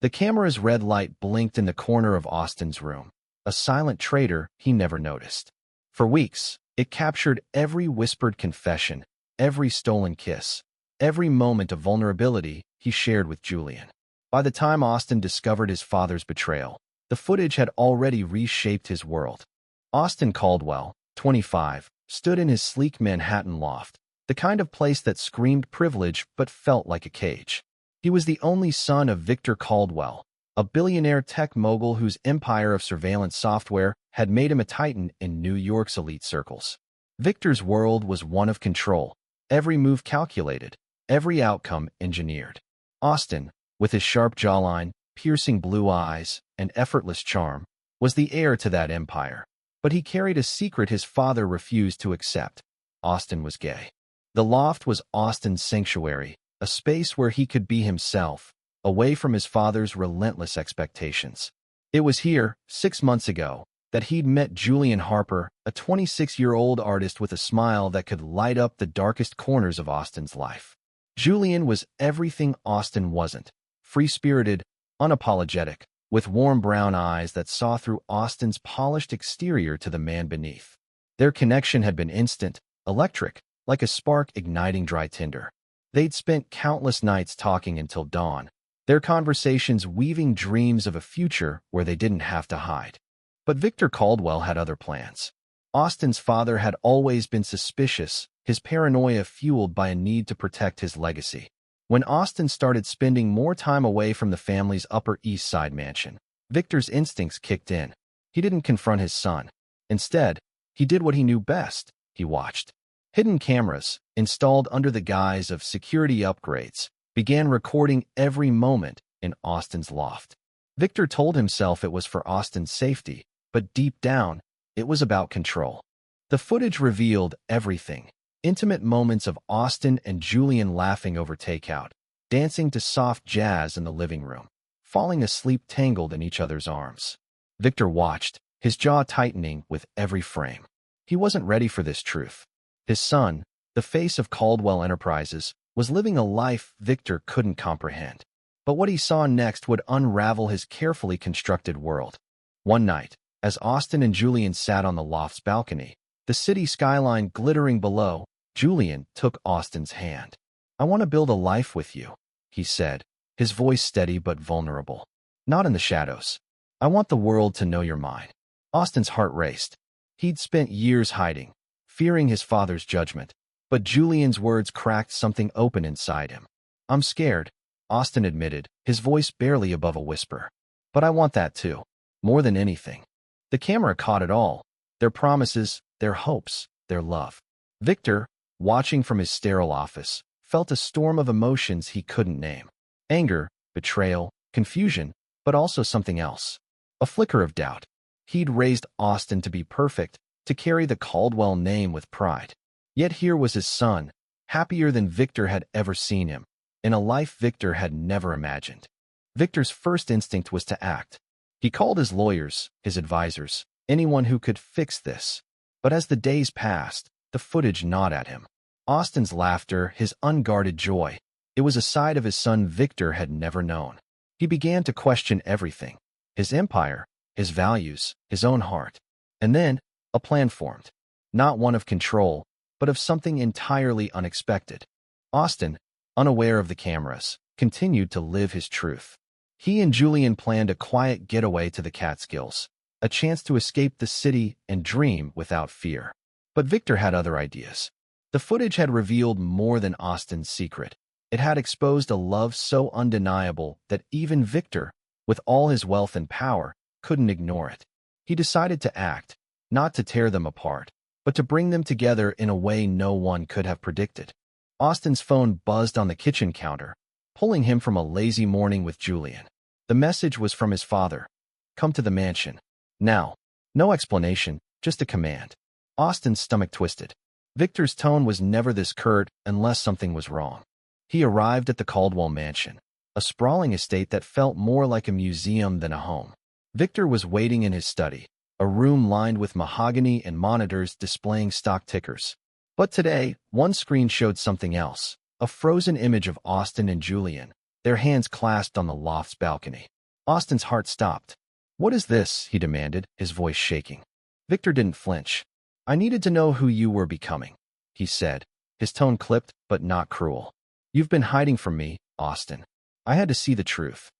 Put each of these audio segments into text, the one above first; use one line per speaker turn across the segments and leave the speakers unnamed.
The camera's red light blinked in the corner of Austin's room, a silent traitor he never noticed. For weeks, it captured every whispered confession, every stolen kiss, every moment of vulnerability he shared with Julian. By the time Austin discovered his father's betrayal, the footage had already reshaped his world. Austin Caldwell, 25, stood in his sleek Manhattan loft, the kind of place that screamed privilege but felt like a cage. He was the only son of Victor Caldwell, a billionaire tech mogul whose empire of surveillance software had made him a titan in New York's elite circles. Victor's world was one of control, every move calculated, every outcome engineered. Austin, with his sharp jawline, piercing blue eyes, and effortless charm, was the heir to that empire. But he carried a secret his father refused to accept. Austin was gay. The loft was Austin's sanctuary, a space where he could be himself, away from his father's relentless expectations. It was here, 6 months ago, that he'd met Julian Harper, a 26-year-old artist with a smile that could light up the darkest corners of Austin's life. Julian was everything Austin wasn't: free-spirited, unapologetic, with warm brown eyes that saw through Austin's polished exterior to the man beneath. Their connection had been instant, electric, like a spark igniting dry tinder. They'd spent countless nights talking until dawn, their conversations weaving dreams of a future where they didn't have to hide. But Victor Caldwell had other plans. Austin's father had always been suspicious, his paranoia fueled by a need to protect his legacy. When Austin started spending more time away from the family's Upper East Side mansion, Victor's instincts kicked in. He didn't confront his son. Instead, he did what he knew best: he watched. Hidden cameras, installed under the guise of security upgrades, began recording every moment in Austin's loft. Victor told himself it was for Austin's safety, but deep down, it was about control. The footage revealed everything: intimate moments of Austin and Julian laughing over takeout, dancing to soft jazz in the living room, falling asleep tangled in each other's arms. Victor watched, his jaw tightening with every frame. He wasn't ready for this truth. His son, the face of Caldwell Enterprises, was living a life Victor couldn't comprehend. But what he saw next would unravel his carefully constructed world. One night, as Austin and Julian sat on the loft's balcony, the city skyline glittering below, Julian took Austin's hand. "I want to build a life with you," he said, his voice steady but vulnerable. "Not in the shadows. I want the world to know you're mine." Austin's heart raced. He'd spent years hiding, fearing his father's judgment, but Julian's words cracked something open inside him. "I'm scared," Austin admitted, his voice barely above a whisper. "But I want that too, more than anything." The camera caught it all: their promises, their hopes, their love. Victor, watching from his sterile office, felt a storm of emotions he couldn't name. Anger, betrayal, confusion, but also something else. A flicker of doubt. He'd raised Austin to be perfect, to carry the Caldwell name with pride. Yet here was his son, happier than Victor had ever seen him, in a life Victor had never imagined. Victor's first instinct was to act. He called his lawyers, his advisors, anyone who could fix this. But as the days passed, the footage gnawed at him. Austin's laughter, his unguarded joy, it was a side of his son Victor had never known. He began to question everything: his empire, his values, his own heart. And then, a plan formed. Not one of control, but of something entirely unexpected. Austin, unaware of the cameras, continued to live his truth. He and Julian planned a quiet getaway to the Catskills, a chance to escape the city and dream without fear. But Victor had other ideas. The footage had revealed more than Austin's secret. It had exposed a love so undeniable that even Victor, with all his wealth and power, couldn't ignore it. He decided to act, not to tear them apart, but to bring them together in a way no one could have predicted. Austin's phone buzzed on the kitchen counter, pulling him from a lazy morning with Julian. The message was from his father: "Come to the mansion. Now." No explanation, just a command. Austin's stomach twisted. Victor's tone was never this curt unless something was wrong. He arrived at the Caldwell mansion, a sprawling estate that felt more like a museum than a home. Victor was waiting in his study, a room lined with mahogany and monitors displaying stock tickers. But today, one screen showed something else: a frozen image of Austin and Julian, their hands clasped on the loft's balcony. Austin's heart stopped. "What is this?" he demanded, his voice shaking. Victor didn't flinch. "I needed to know who you were becoming," he said, his tone clipped but not cruel. "You've been hiding from me, Austin. I had to see the truth."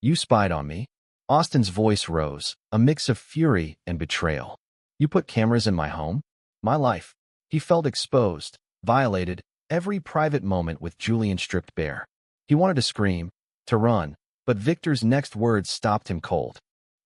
"You spied on me?" Austin's voice rose, a mix of fury and betrayal. "You put cameras in my home? My life." He felt exposed, violated, every private moment with Julian stripped bare. He wanted to scream, to run, but Victor's next words stopped him cold.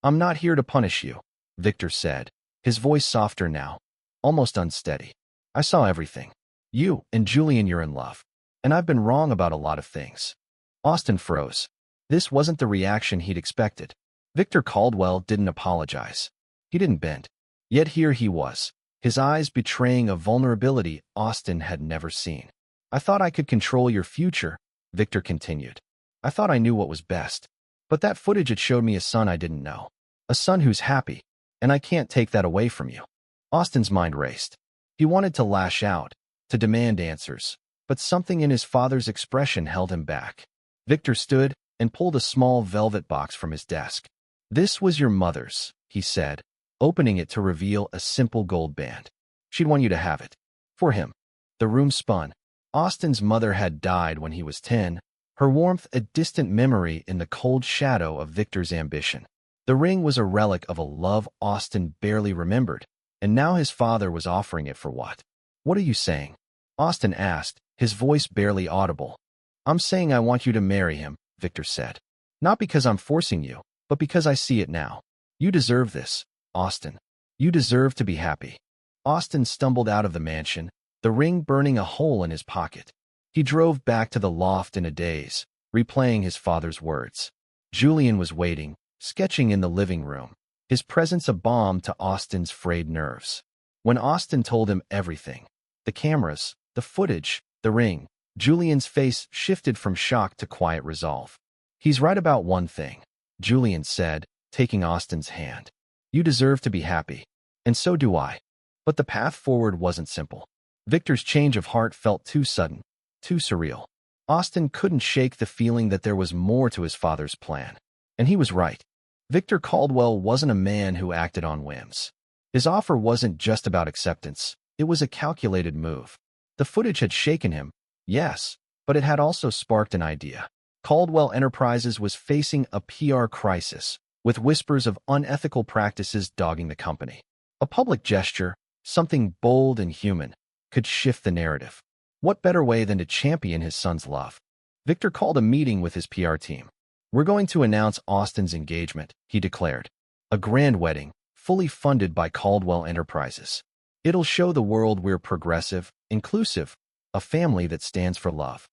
"I'm not here to punish you," Victor said, his voice softer now, almost unsteady. "I saw everything. You and Julian, you're in love. And I've been wrong about a lot of things." Austin froze. This wasn't the reaction he'd expected. Victor Caldwell didn't apologize. He didn't bend. Yet here he was, his eyes betraying a vulnerability Austin had never seen. "I thought I could control your future," Victor continued. "I thought I knew what was best. But that footage, it showed me a son I didn't know. A son who's happy, and I can't take that away from you." Austin's mind raced. He wanted to lash out, to demand answers, but something in his father's expression held him back. Victor stood and pulled a small velvet box from his desk. "This was your mother's," he said, opening it to reveal a simple gold band. "She'd want you to have it. For him." The room spun. Austin's mother had died when he was 10, her warmth a distant memory in the cold shadow of Victor's ambition. The ring was a relic of a love Austin barely remembered, and now his father was offering it for what? "What are you saying?" Austin asked, his voice barely audible. "I'm saying I want you to marry him," Victor said. "Not because I'm forcing you, but because I see it now. You deserve this, Austin. You deserve to be happy." Austin stumbled out of the mansion, the ring burning a hole in his pocket. He drove back to the loft in a daze, replaying his father's words. Julian was waiting, sketching in the living room, his presence a balm to Austin's frayed nerves. When Austin told him everything, the cameras, the footage, the ring, Julian's face shifted from shock to quiet resolve. "He's right about one thing," Julian said, taking Austin's hand. "You deserve to be happy, and so do I." But the path forward wasn't simple. Victor's change of heart felt too sudden, too surreal. Austin couldn't shake the feeling that there was more to his father's plan. And he was right. Victor Caldwell wasn't a man who acted on whims. His offer wasn't just about acceptance, it was a calculated move. The footage had shaken him, yes, but it had also sparked an idea. Caldwell Enterprises was facing a PR crisis, with whispers of unethical practices dogging the company. A public gesture, something bold and human, could shift the narrative. What better way than to champion his son's love? Victor called a meeting with his PR team. "We're going to announce Austin's engagement," he declared. "A grand wedding, fully funded by Caldwell Enterprises. It'll show the world we're progressive, inclusive, a family that stands for love."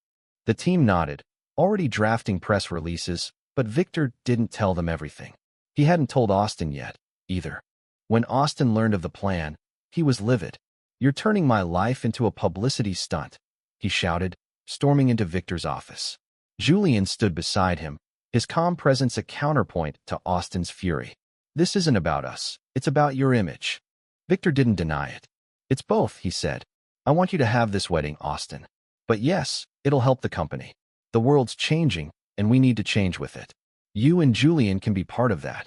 The team nodded, already drafting press releases, but Victor didn't tell them everything. He hadn't told Austin yet, either. When Austin learned of the plan, he was livid. "You're turning my life into a publicity stunt," he shouted, storming into Victor's office. Julian stood beside him, his calm presence a counterpoint to Austin's fury. "This isn't about us. It's about your image." Victor didn't deny it. "It's both," he said. "I want you to have this wedding, Austin. But yes, it'll help the company. The world's changing, and we need to change with it. You and Julian can be part of that."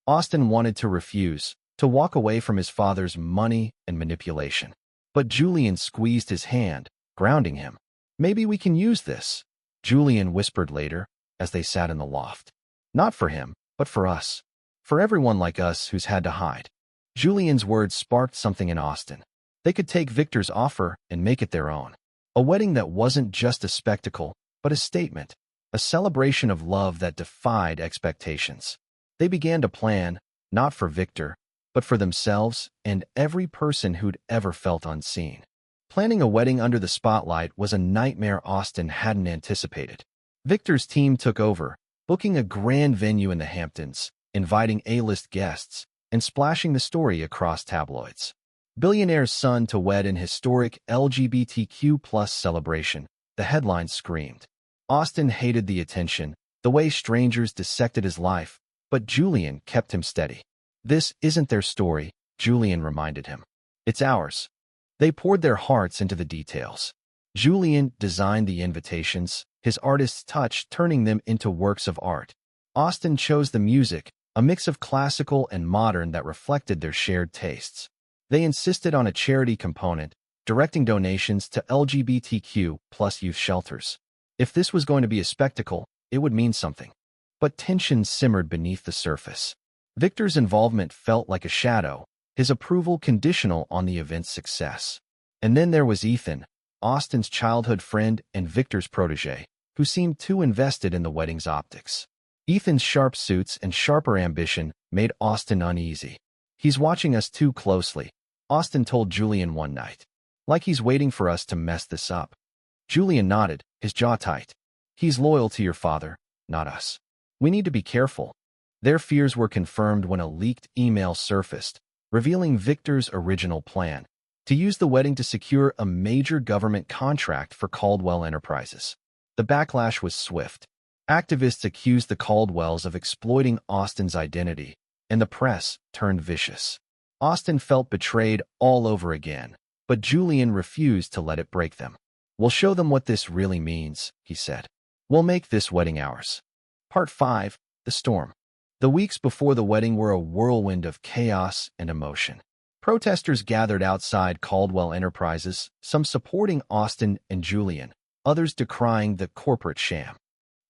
Austin wanted to refuse, to walk away from his father's money and manipulation. But Julian squeezed his hand, grounding him. "Maybe we can use this," Julian whispered later, as they sat in the loft. "Not for him, but for us. For everyone like us who's had to hide." Julian's words sparked something in Austin. They could take Victor's offer and make it their own. A wedding that wasn't just a spectacle, but a statement, a celebration of love that defied expectations. They began to plan, not for Victor, but for themselves and every person who'd ever felt unseen. Planning a wedding under the spotlight was a nightmare Austin hadn't anticipated. Victor's team took over, booking a grand venue in the Hamptons, inviting A-list guests, and splashing the story across tabloids. Billionaire's son to wed in historic LGBTQ+ celebration, the headlines screamed. Austin hated the attention, the way strangers dissected his life, but Julian kept him steady. "This isn't their story," Julian reminded him. "It's ours." They poured their hearts into the details. Julian designed the invitations, his artist's touch turning them into works of art. Austin chose the music, a mix of classical and modern that reflected their shared tastes. They insisted on a charity component, directing donations to LGBTQ plus youth shelters. If this was going to be a spectacle, it would mean something. But tension simmered beneath the surface. Victor's involvement felt like a shadow, his approval conditional on the event's success. And then there was Ethan, Austin's childhood friend and Victor's protege, who seemed too invested in the wedding's optics. Ethan's sharp suits and sharper ambition made Austin uneasy. "He's watching us too closely," Austin told Julian one night. "Like he's waiting for us to mess this up." Julian nodded, his jaw tight. "He's loyal to your father, not us. We need to be careful." Their fears were confirmed when a leaked email surfaced, revealing Victor's original plan: to use the wedding to secure a major government contract for Caldwell Enterprises. The backlash was swift. Activists accused the Caldwells of exploiting Austin's identity, and the press turned vicious. Austin felt betrayed all over again, but Julian refused to let it break them. "We'll show them what this really means," he said. "We'll make this wedding ours." Part 5. The Storm. The weeks before the wedding were a whirlwind of chaos and emotion. Protesters gathered outside Caldwell Enterprises, some supporting Austin and Julian, others decrying the corporate sham.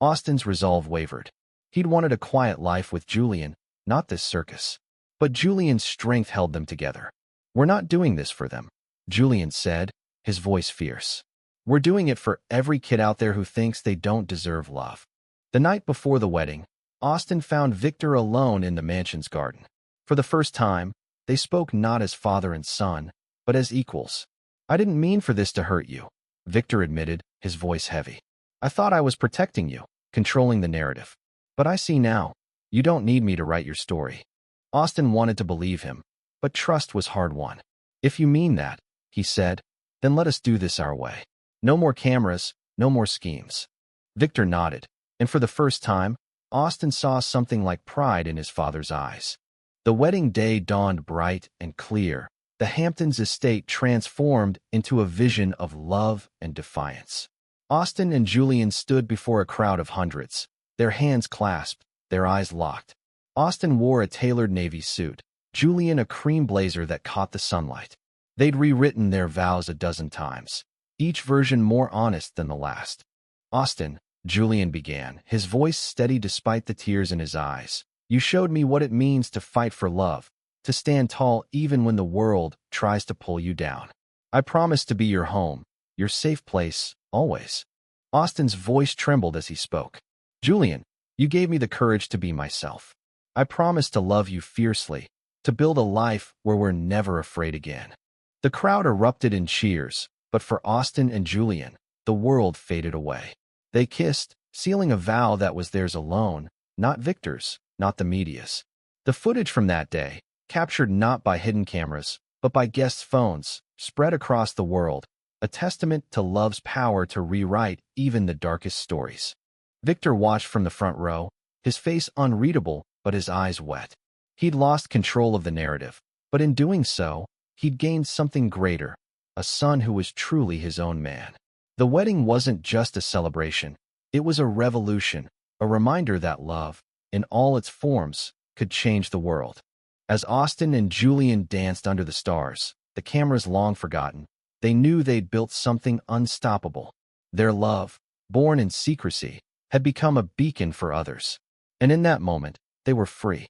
Austin's resolve wavered. He'd wanted a quiet life with Julian, not this circus. But Julian's strength held them together. "We're not doing this for them," Julian said, his voice fierce. "We're doing it for every kid out there who thinks they don't deserve love." The night before the wedding, Austin found Victor alone in the mansion's garden. For the first time, they spoke not as father and son, but as equals. "I didn't mean for this to hurt you," Victor admitted, his voice heavy. "I thought I was protecting you, controlling the narrative. But I see now, you don't need me to write your story." Austin wanted to believe him, but trust was hard-won. "If you mean that," he said, "then let us do this our way. No more cameras, no more schemes." Victor nodded, and for the first time, Austin saw something like pride in his father's eyes. The wedding day dawned bright and clear, the Hamptons estate transformed into a vision of love and defiance. Austin and Julian stood before a crowd of hundreds, their hands clasped, their eyes locked. Austin wore a tailored navy suit, Julian a cream blazer that caught the sunlight. They'd rewritten their vows a dozen times, each version more honest than the last. "Austin," Julian began, his voice steady despite the tears in his eyes, "you showed me what it means to fight for love, to stand tall even when the world tries to pull you down. I promise to be your home, your safe place, always." Austin's voice trembled as he spoke. "Julian, you gave me the courage to be myself. I promise to love you fiercely, to build a life where we're never afraid again." The crowd erupted in cheers, but for Austin and Julian, the world faded away. They kissed, sealing a vow that was theirs alone, not Victor's, not the media's. The footage from that day, captured not by hidden cameras, but by guests' phones, spread across the world, a testament to love's power to rewrite even the darkest stories. Victor watched from the front row, his face unreadable but his eyes wet. He'd lost control of the narrative, but in doing so, he'd gained something greater, a son who was truly his own man. The wedding wasn't just a celebration, it was a revolution, a reminder that love, in all its forms, could change the world. As Austin and Julian danced under the stars, the cameras long forgotten, they knew they'd built something unstoppable. Their love, born in secrecy, had become a beacon for others. And in that moment, they were free.